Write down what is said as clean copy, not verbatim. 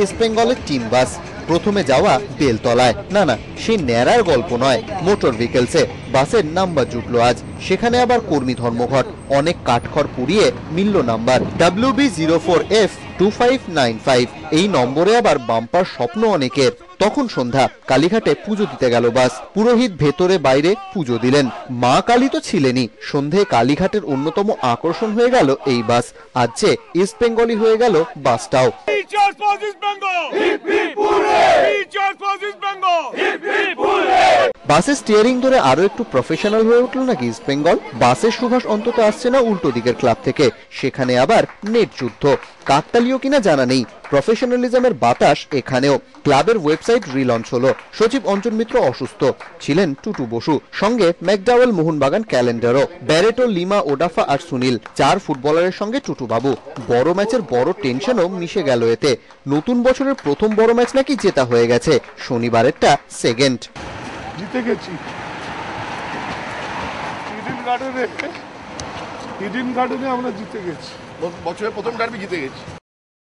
East বেঙ্গলের team bus. প্রথমে যাওয়া বেলতলায়, না সেই ন্যাড়ার গল্প নয়, মোটর ভেহিকলসে বাসের নাম্বার জুটলো আজ। সেখানে আবার কর্মী ধর্মঘট, অনেক কাঠখড় পুড়িয়ে মিলল নাম্বার WB04F2595। এই নম্বরে আবার বাম্পার স্বপ্ন অনেকের। তখন সন্ধ্যা, কালীঘাটে পুজো দিতে গেল বাস। পুরোহিত ভেতরে বাইরে পুজো দিলেন। মা কালী তো ছিলেনই, সন্ধে কালীঘাটের অন্যতম আকর্ষণ হয়ে গেল এই বাস। আজ যে ইস্ট বেঙ্গলি হয়ে গেল বাসটাও। বাসের স্টিয়ারিং ধরে আরো একটু প্রফেশনাল হয়ে উঠলো নাকি ইস্ট বেঙ্গল? বাসের সুভাষ অন্তত আসছে না উল্টো দিকের ক্লাব থেকে, সেখানে আবার নেট যুদ্ধ। কাকতালীয় কিনা জানা নেই, প্রফেশনালিজমের বাতাস এখানেও। ক্লাবের ওয়েবসাইট রিলঞ্চ হলো। সচিব অঞ্জন মিত্র অসুস্থ, ছিলেন টুটু বসু, সঙ্গে ম্যাকডাওয়েল, মোহনবাগান ক্যালেন্ডারও, ব্যারেটো, লিমা, ওডাফা আর সুনীল। 4 ফুটবলারের সঙ্গে টুটু বাবু। বড় ম্যাচের বড় টেনশনও মিশে গেল এতে। নতুন বছরের প্রথম বড় ম্যাচ নাকি জেতা হয়ে গেছে, শনিবারেরটা সেকেন্ড। জিতে গেছি ইডেন গার্ডেনে আমরা জিতে গেছি, বছরের প্রথম ডার্বি জিতে গেছি।